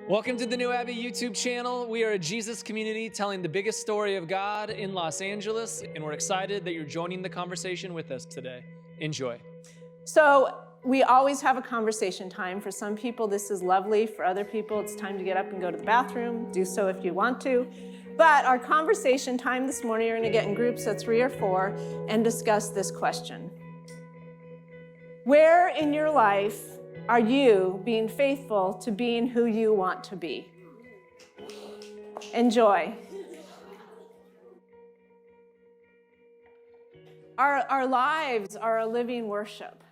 Welcome to the New Abbey YouTube channel. We are a Jesus community telling the biggest story of God in Los Angeles, and we're excited that you're joining the conversation with us today. Enjoy. So we always have a conversation time. For some people, this is lovely. For other people, it's time to get up and go to the bathroom. Do so if you want to. But our conversation time this morning, you're going to get in groups of 3 or 4 and discuss this question. Where in your life are you being faithful to being who you want to be? Enjoy. Our lives are a living worship.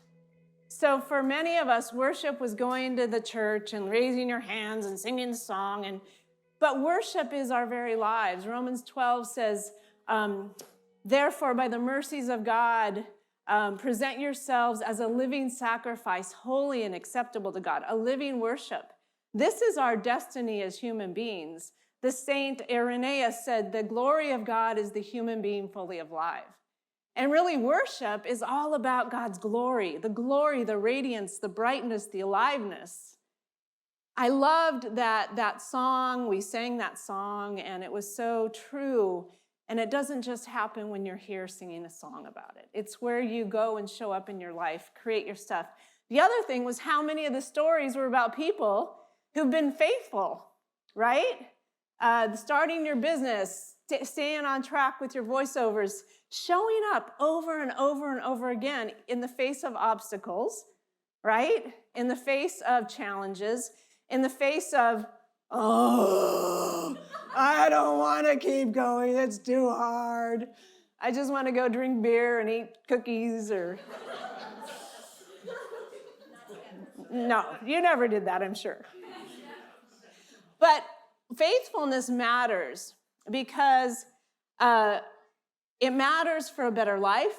So for many of us, worship was going to the church and raising your hands and singing the song. But worship is our very lives. Romans 12 says, therefore, by the mercies of God, present yourselves as a living sacrifice, holy and acceptable to God, a living worship. This is our destiny as human beings. The saint Irenaeus said, the glory of God is the human being fully alive. And really, worship is all about God's glory, the radiance, the brightness, the aliveness. I loved that song. We sang that song, and it was so true. And it doesn't just happen when you're here singing a song about it. It's where you go and show up in your life, create your stuff. The other thing was how many of the stories were about people who've been faithful, right? Starting your business, staying on track with your voiceovers, showing up over and over and over again in the face of obstacles, right? In the face of challenges, in the face of, I don't want to keep going. It's too hard. I just want to go drink beer and eat cookies or... No, you never did that, I'm sure. But faithfulness matters because it matters for a better life.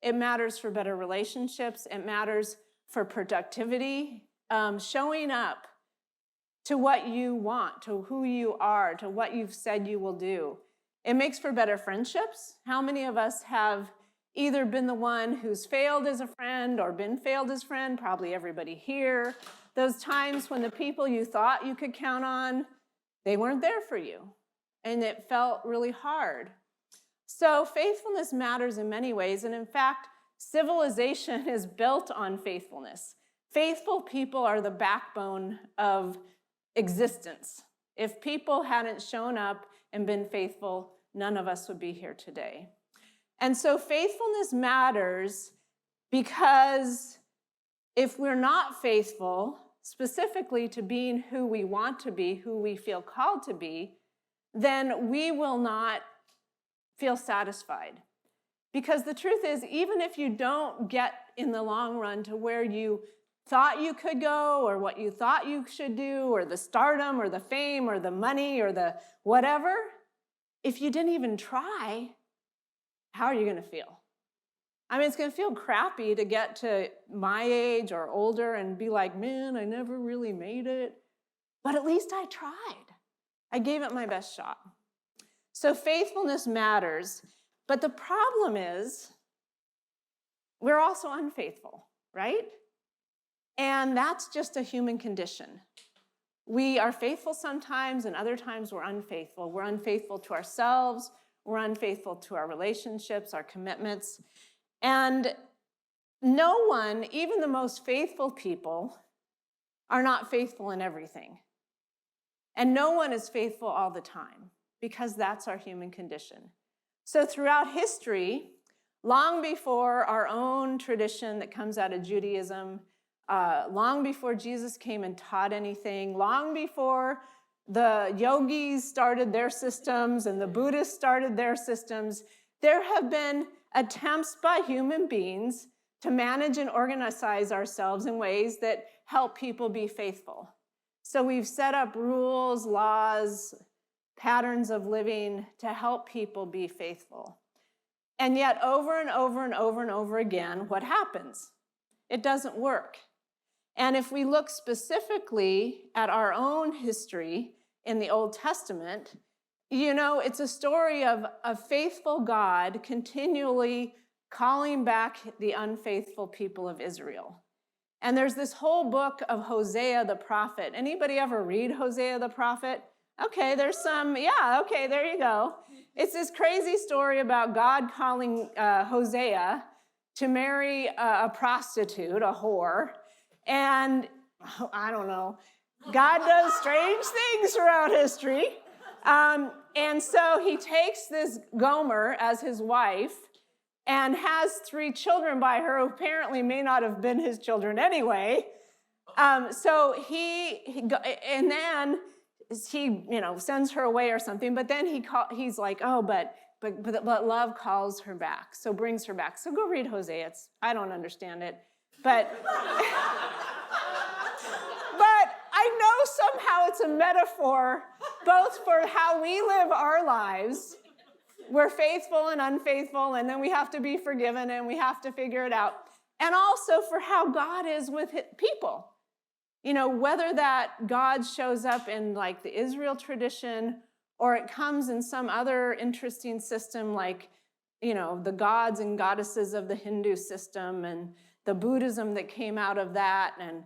It matters for better relationships. It matters for productivity. Showing up to what you want, to who you are, to what you've said you will do. It makes for better friendships. How many of us have either been the one who's failed as a friend or been failed as a friend? Probably everybody here. Those times when the people you thought you could count on, they weren't there for you, and it felt really hard. So faithfulness matters in many ways, and in fact, civilization is built on faithfulness. Faithful people are the backbone of existence. If people hadn't shown up and been faithful, none of us would be here today. And so faithfulness matters because if we're not faithful, specifically to being who we want to be, who we feel called to be, then we will not feel satisfied. Because the truth is, even if you don't get in the long run to where you thought you could go or what you thought you should do or the stardom or the fame or the money or the whatever, if you didn't even try, how are you going to feel? I mean, it's going to feel crappy to get to my age or older and be like, man, I never really made it. But at least I tried. I gave it my best shot. So faithfulness matters. But the problem is we're also unfaithful, right? And that's just a human condition. We are faithful sometimes, and other times we're unfaithful. We're unfaithful to ourselves. We're unfaithful to our relationships, our commitments. And no one, even the most faithful people, are not faithful in everything. And no one is faithful all the time, because that's our human condition. So throughout history, long before our own tradition that comes out of Judaism, long before Jesus came and taught anything, long before the yogis started their systems and the Buddhists started their systems, there have been attempts by human beings to manage and organize ourselves in ways that help people be faithful. So we've set up rules, laws, patterns of living to help people be faithful. And yet over and over and over and over again, what happens? It doesn't work. And if we look specifically at our own history in the Old Testament, you know, it's a story of a faithful God continually calling back the unfaithful people of Israel. And there's this whole book of Hosea the Prophet. Anybody ever read Hosea the Prophet? Okay, there's some, yeah, okay, there you go. It's this crazy story about God calling Hosea to marry a prostitute, a whore. And I don't know, God does strange things throughout history. And so he takes this Gomer as his wife and has 3 children by her who apparently may not have been his children anyway. So and then he, sends her away or something, but then he's like, oh, but love calls her back, so brings her back. So go read Hosea. I don't understand it, but I know somehow it's a metaphor both for how we live our lives. We're faithful and unfaithful, and then we have to be forgiven, and we have to figure it out. And also for how God is with people. Whether that God shows up in like the Israel tradition, or it comes in some other interesting system like, the gods and goddesses of the Hindu system and the Buddhism that came out of that. And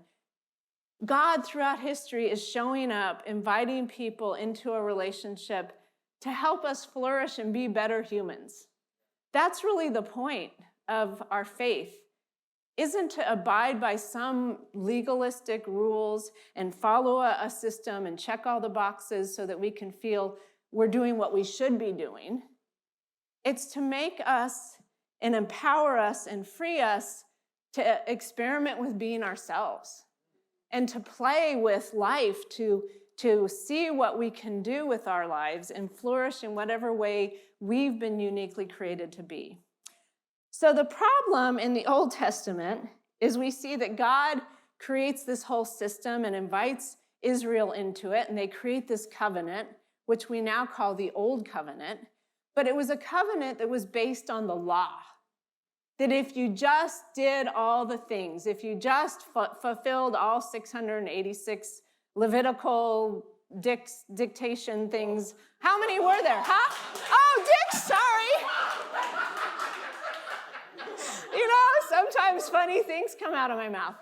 God throughout history is showing up, inviting people into a relationship to help us flourish and be better humans. That's really the point of our faith, isn't to abide by some legalistic rules and follow a system and check all the boxes so that we can feel we're doing what we should be doing. It's to make us and empower us and free us to experiment with being ourselves and to play with life, to see what we can do with our lives and flourish in whatever way we've been uniquely created to be. So the problem in the Old Testament is we see that God creates this whole system and invites Israel into it, and they create this covenant, which we now call the Old Covenant. But it was a covenant that was based on the law. That if you just did all the things, if you just fulfilled all 686 Levitical dictation things, how many were there? Huh? Oh, dicks, sorry. Sometimes funny things come out of my mouth.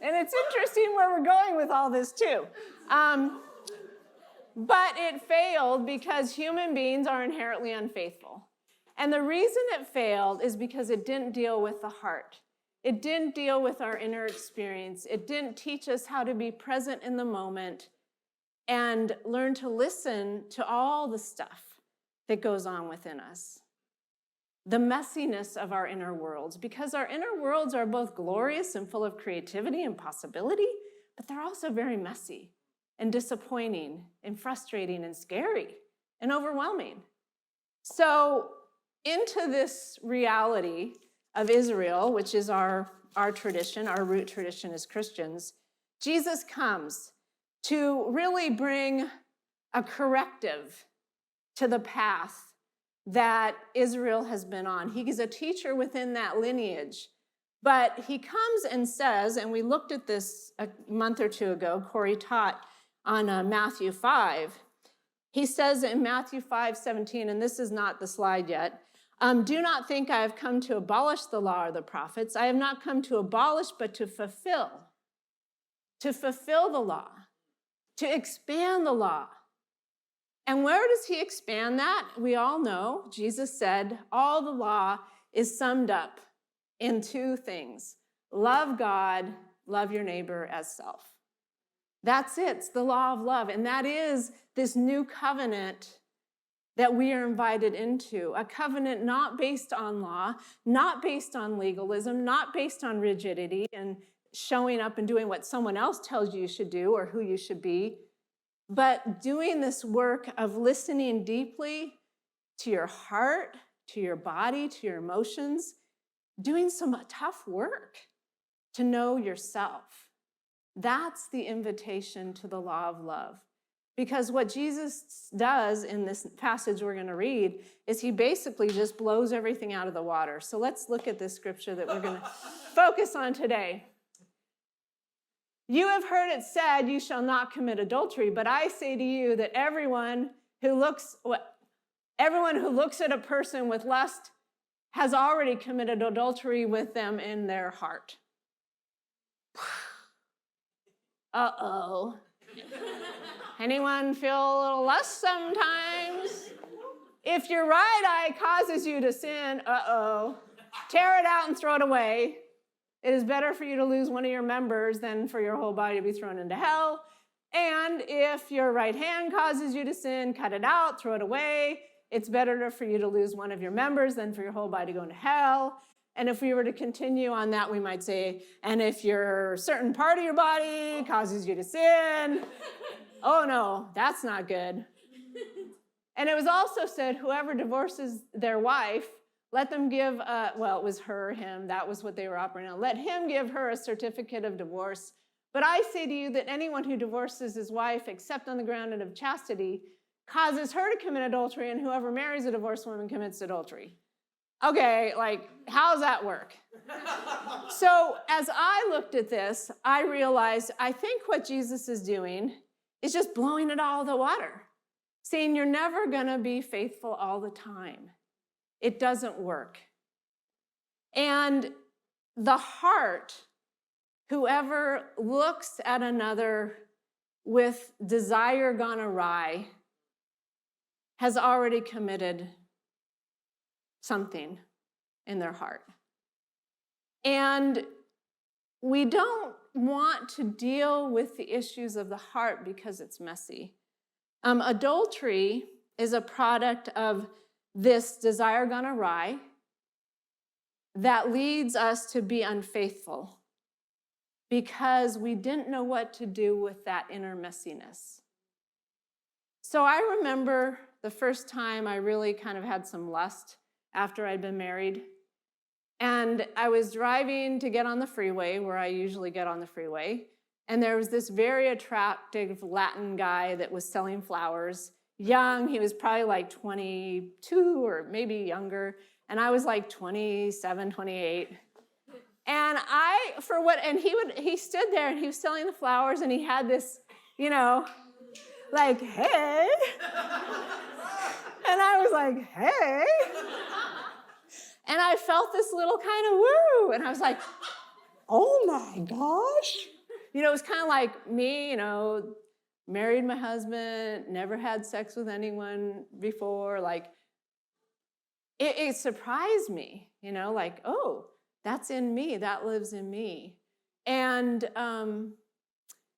And it's interesting where we're going with all this too. But it failed because human beings are inherently unfaithful. And the reason it failed is because it didn't deal with the heart. It didn't deal with our inner experience. It didn't teach us how to be present in the moment and learn to listen to all the stuff that goes on within us. The messiness of our inner worlds, because our inner worlds are both glorious and full of creativity and possibility, but they're also very messy and disappointing and frustrating and scary and overwhelming. So into this reality of Israel, which is our tradition, our root tradition as Christians, Jesus comes to really bring a corrective to the path that Israel has been on. He is a teacher within that lineage. But he comes and says, and we looked at this a month or two ago, Corey taught on Matthew 5. He says in Matthew 5:17, and this is not the slide yet, do not think I have come to abolish the law or the prophets. I have not come to abolish, but to fulfill. To fulfill the law. To expand the law. And where does he expand that? We all know, Jesus said, all the law is summed up in 2 things. Love God, love your neighbor as self. That's it. It's the law of love. And that is this new covenant that we are invited into. A covenant not based on law, not based on legalism, not based on rigidity and showing up and doing what someone else tells you should do or who you should be, but doing this work of listening deeply to your heart, to your body, to your emotions, doing some tough work to know yourself. That's the invitation to the law of love. Because what Jesus does in this passage we're going to read is he basically just blows everything out of the water. So let's look at this scripture that we're going to focus on today. You have heard it said, you shall not commit adultery, but I say to you that everyone everyone who looks at a person with lust has already committed adultery with them in their heart. Uh-oh. Anyone feel a little lust sometimes? If your right eye causes you to sin, uh-oh, tear it out and throw it away. It is better for you to lose one of your members than for your whole body to be thrown into hell. And if your right hand causes you to sin, cut it out, throw it away. It's better for you to lose one of your members than for your whole body to go into hell. And if we were to continue on that, we might say, and if your certain part of your body causes you to sin, oh no, that's not good. And it was also said, whoever divorces their wife, let them give, it was her, him, that was what they were operating on. Let him give her a certificate of divorce. But I say to you that anyone who divorces his wife, except on the ground of chastity, causes her to commit adultery, and whoever marries a divorced woman commits adultery. Okay, how does that work? So as I looked at this, I realized I think what Jesus is doing is just blowing it all the water, saying you're never going to be faithful all the time. It doesn't work. And the heart, whoever looks at another with desire gone awry, has already committed something in their heart. And we don't want to deal with the issues of the heart because it's messy. Adultery is a product of this desire gone awry that leads us to be unfaithful because we didn't know what to do with that inner messiness. So I remember the first time I really kind of had some lust after I'd been married. And I was driving to get on the freeway, where I usually get on the freeway, and there was this very attractive Latin guy that was selling flowers. Young, he was probably like 22 or maybe younger, and I was like 27, 28. And he stood there and he was selling the flowers, and he had this, hey. And I was like, hey. And I felt this little kind of woo, and I was like, oh my gosh. It was kind of like me, married my husband, never had sex with anyone before. It surprised me, oh, that's in me, that lives in me. And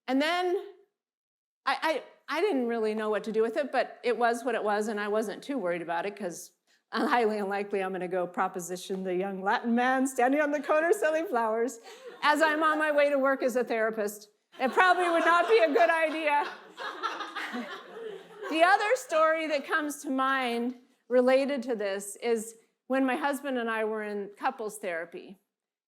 then I didn't really know what to do with it, but it was what it was, and I wasn't too worried about it because highly unlikely I'm going to go proposition the young Latin man standing on the corner selling flowers as I'm on my way to work as a therapist. It probably would not be a good idea. The other story that comes to mind related to this is when my husband and I were in couples therapy,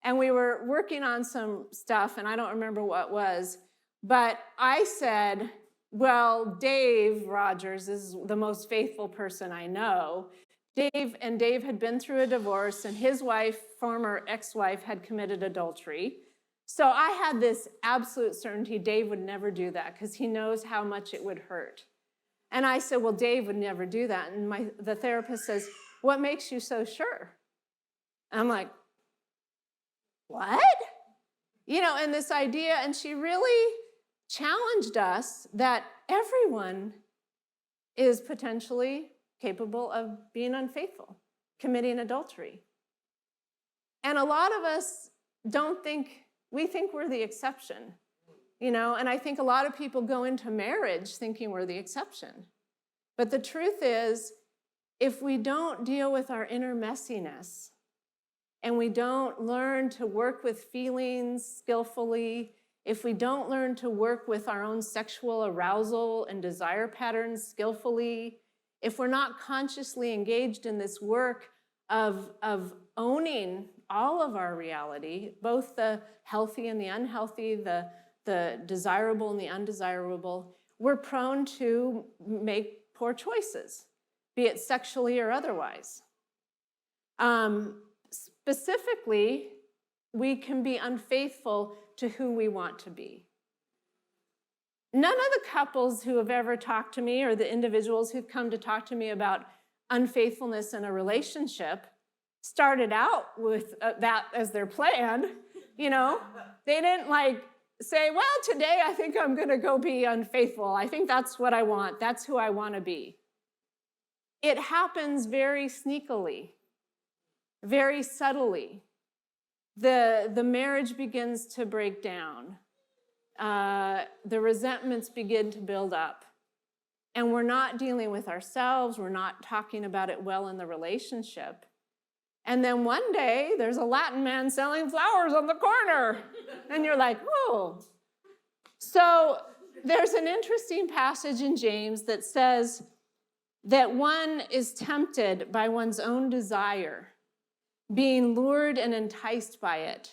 and we were working on some stuff, and I don't remember what it was, but I said, well, Dave Rogers is the most faithful person I know. Dave had been through a divorce, and his wife, former ex-wife, had committed adultery. So I had this absolute certainty Dave would never do that because he knows how much it would hurt. And I said, well, Dave would never do that. And the therapist says, what makes you so sure? And I'm like, what? And this idea, and she really challenged us that everyone is potentially capable of being unfaithful, committing adultery. And a lot of us we think we're the exception, and I think a lot of people go into marriage thinking we're the exception. But the truth is, if we don't deal with our inner messiness, and we don't learn to work with feelings skillfully, if we don't learn to work with our own sexual arousal and desire patterns skillfully, if we're not consciously engaged in this work of owning all of our reality, both the healthy and the unhealthy, the desirable and the undesirable, we're prone to make poor choices, be it sexually or otherwise. Specifically, we can be unfaithful to who we want to be. None of the couples who have ever talked to me or the individuals who've come to talk to me about unfaithfulness in a relationship started out with that as their plan. You know, they didn't like say, well, today I think I'm going to go be unfaithful. I think that's what I want. That's who I want to be. It happens very sneakily, very subtly. The marriage begins to break down. The resentments begin to build up. And we're not dealing with ourselves. We're not talking about it well in the relationship. And then one day, there's a Latin man selling flowers on the corner. And you're like, oh. So there's an interesting passage in James that says that one is tempted by one's own desire, being lured and enticed by it.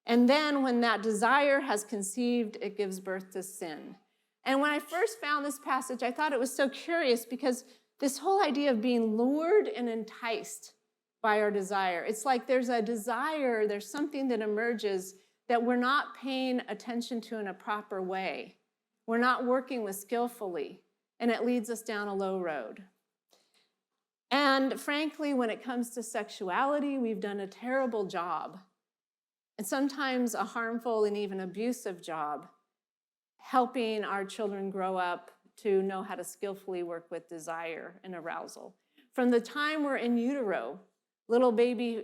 And then when that desire has conceived, it gives birth to sin. And when I first found this passage, I thought it was so curious because this whole idea of being lured and enticed by our desire, it's like there's a desire, there's something that emerges that we're not paying attention to in a proper way. We're not working with skillfully, and it leads us down a low road. And frankly, when it comes to sexuality, we've done a terrible job, and sometimes a harmful and even abusive job, helping our children grow up to know how to skillfully work with desire and arousal. From the time we're in utero, little baby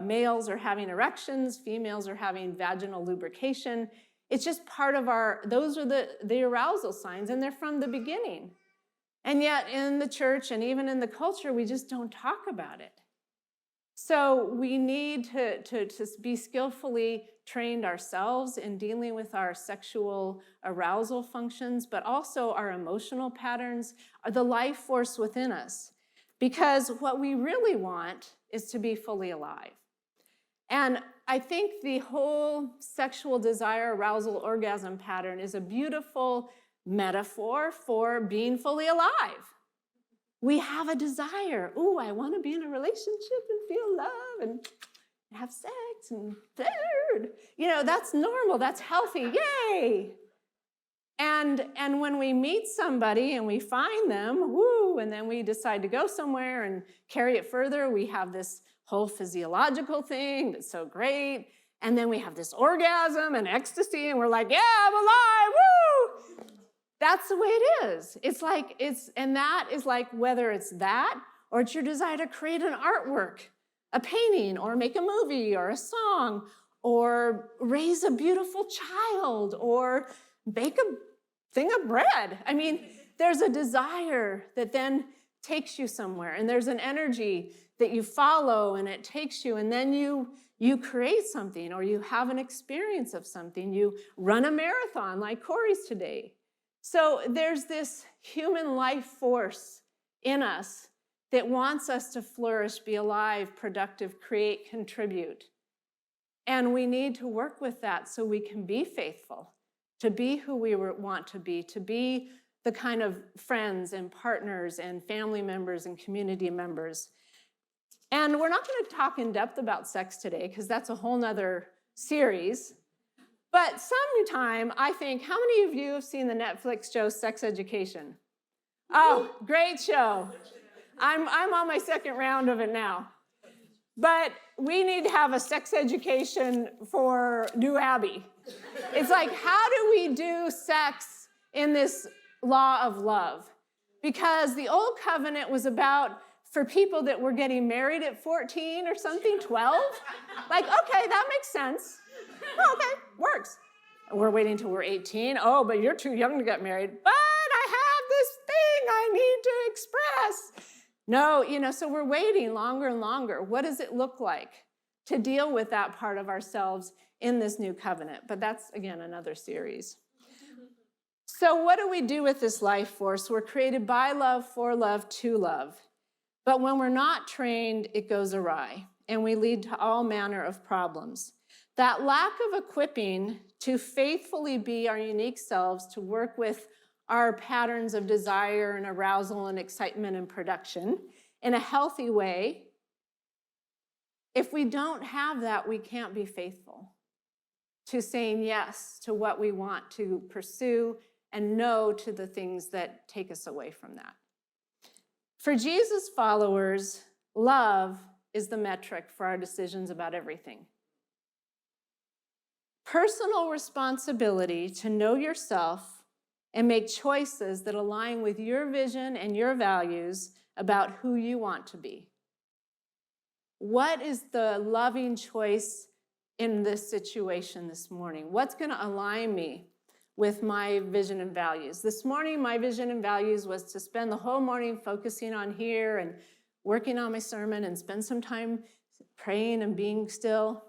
males are having erections, females are having vaginal lubrication. It's just part of those are the arousal signs, and they're from the beginning. And yet in the church and even in the culture, we just don't talk about it. So we need to be skillfully trained ourselves in dealing with our sexual arousal functions, but also our emotional patterns, are the life force within us. Because what we really want is to be fully alive. And I think the whole sexual desire, arousal, orgasm pattern is a beautiful metaphor for being fully alive. We have a desire. Ooh, I want to be in a relationship and feel love and have sex and third. You know, that's normal. That's healthy. Yay! And when we meet somebody and we find them, woo, and then we decide to go somewhere and carry it further, we have this whole physiological thing that's so great. And then we have this orgasm and ecstasy, and we're like, yeah, I'm alive, woo! That's the way it is. And that is like whether it's that or it's your desire to create an artwork, a painting, or make a movie or a song, or raise a beautiful child, or bake a thing of bread. I mean, there's a desire that then takes you somewhere, and there's an energy that you follow, and it takes you, and then you create something, or you have an experience of something. You run a marathon like Corey's today. So there's this human life force in us that wants us to flourish, be alive, productive, create, contribute. And we need to work with that so we can be faithful, to be who we want to be the kind of friends and partners and family members and community members. And we're not going to talk in depth about sex today because that's a whole nother series. But sometime, I think, how many of you have seen the Netflix show Sex Education? Oh, great show. I'm on my second round of it now. But we need to have a sex education for New Abbey. It's like, how do we do sex in this law of love? Because the old covenant was about for people that were getting married at 14 or something, 12. Like, okay, that makes sense. Oh, okay, works. We're waiting until we're 18. Oh, but you're too young to get married. But I have this thing I need to express. No, so we're waiting longer and longer. What does it look like to deal with that part of ourselves in this new covenant? But that's, again, another series. So what do we do with this life force? We're created by love, for love, to love. But when we're not trained, it goes awry, and we lead to all manner of problems. That lack of equipping to faithfully be our unique selves, to work with our patterns of desire and arousal and excitement and production in a healthy way, if we don't have that, we can't be faithful to saying yes to what we want to pursue and no to the things that take us away from that. For Jesus followers, love is the metric for our decisions about everything. Personal responsibility to know yourself and make choices that align with your vision and your values about who you want to be. What is the loving choice in this situation this morning? What's going to align me with my vision and values? This morning, my vision and values was to spend the whole morning focusing on here and working on my sermon and spend some time praying and being still.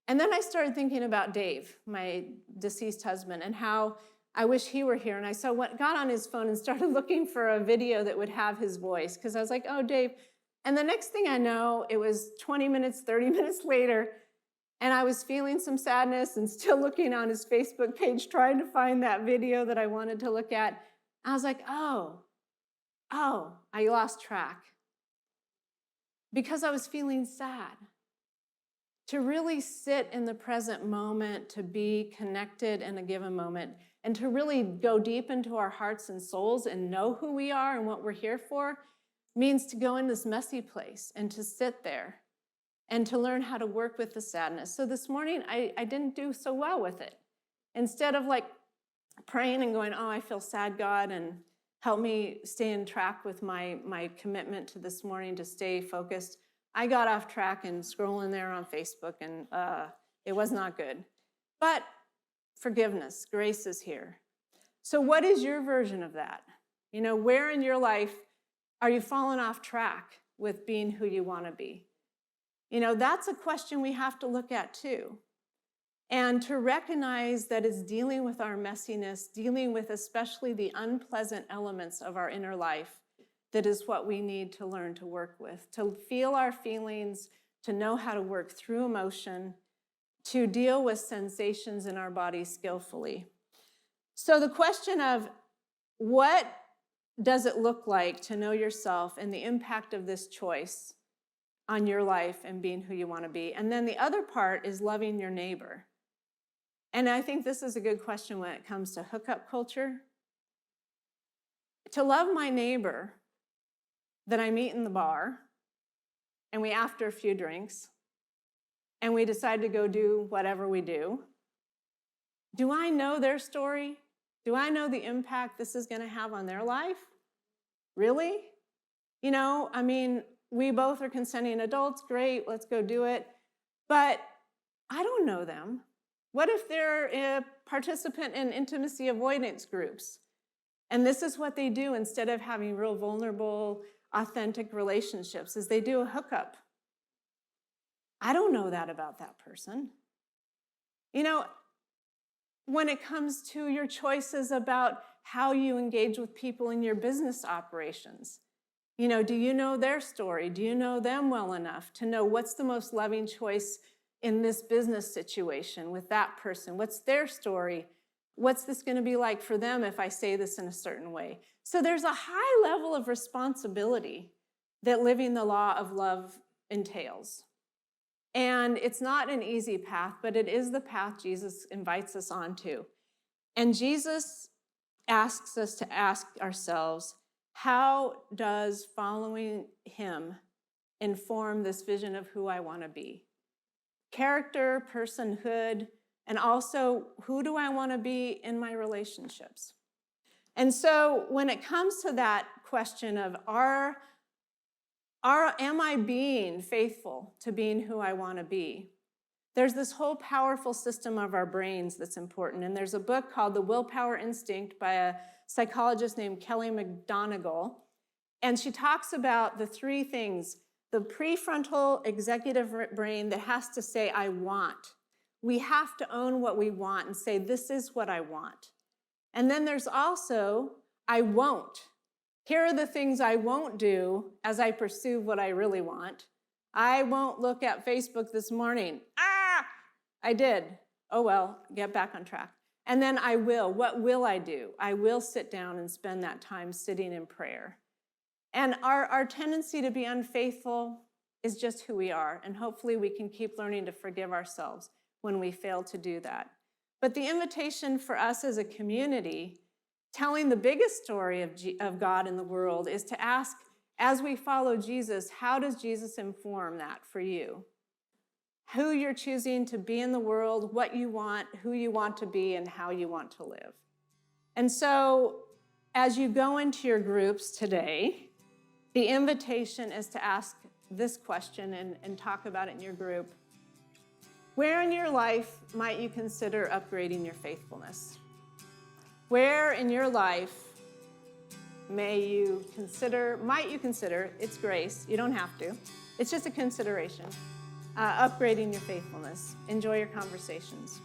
And then I started thinking about Dave, my deceased husband, and how I wish he were here. And I got on his phone and started looking for a video that would have his voice, because I was like, oh, Dave. And the next thing I know, it was 20 minutes, 30 minutes later, and I was feeling some sadness and still looking on his Facebook page, trying to find that video that I wanted to look at. I was like, oh, I lost track. Because I was feeling sad. To really sit in the present moment, to be connected in a given moment, and to really go deep into our hearts and souls and know who we are and what we're here for, means to go in this messy place and to sit there and to learn how to work with the sadness. So this morning, I didn't do so well with it. Instead of like praying and going, oh, I feel sad, God, and help me stay in track with my commitment to this morning to stay focused, I got off track and scrolling there on Facebook, and it was not good. But forgiveness, grace is here. So what is your version of that? You know, where in your life are you falling off track with being who you want to be? You know, that's a question we have to look at too. And to recognize that it's dealing with our messiness, dealing with especially the unpleasant elements of our inner life, that is what we need to learn to work with, to feel our feelings, to know how to work through emotion, to deal with sensations in our body skillfully. So the question of what does it look like to know yourself and the impact of this choice on your life and being who you want to be? And then the other part is loving your neighbor. And I think this is a good question when it comes to hookup culture. To love my neighbor that I meet in the bar, and we after a few drinks, and we decide to go do whatever we do. Do I know their story? Do I know the impact this is going to have on their life? Really? You know, I mean, we both are consenting adults, great, let's go do it. But I don't know them. What if they're a participant in intimacy avoidance groups? And this is what they do instead of having real vulnerable, authentic relationships, is they do a hookup. I don't know that about that person. You know, when it comes to your choices about how you engage with people in your business operations, you know, do you know their story? Do you know them well enough to know what's the most loving choice in this business situation with that person? What's their story? What's this going to be like for them if I say this in a certain way? So there's a high level of responsibility that living the law of love entails. And it's not an easy path, but it is the path Jesus invites us onto. And Jesus asks us to ask ourselves, how does following him inform this vision of who I want to be? Character, personhood, and also who do I want to be in my relationships? And so when it comes to that question of am I being faithful to being who I want to be? There's this whole powerful system of our brains that's important. And there's a book called The Willpower Instinct by a psychologist named Kelly McGonigal. And she talks about the three things: the prefrontal executive brain that has to say, I want. We have to own what we want and say, this is what I want. And then there's also, I won't. Here are the things I won't do as I pursue what I really want. I won't look at Facebook this morning. I did. Oh well, get back on track. And then I will. What will I do? I will sit down and spend that time sitting in prayer. And our tendency to be unfaithful is just who we are. And hopefully we can keep learning to forgive ourselves when we fail to do that. But the invitation for us as a community telling the biggest story of God in the world is to ask, as we follow Jesus, how does Jesus inform that for you? Who you're choosing to be in the world, what you want, who you want to be, and how you want to live. And so, as you go into your groups today, the invitation is to ask this question and talk about it in your group. Where in your life might you consider upgrading your faithfulness? Where in your life might you consider, it's grace, you don't have to, it's just a consideration, upgrading your faithfulness. Enjoy your conversations.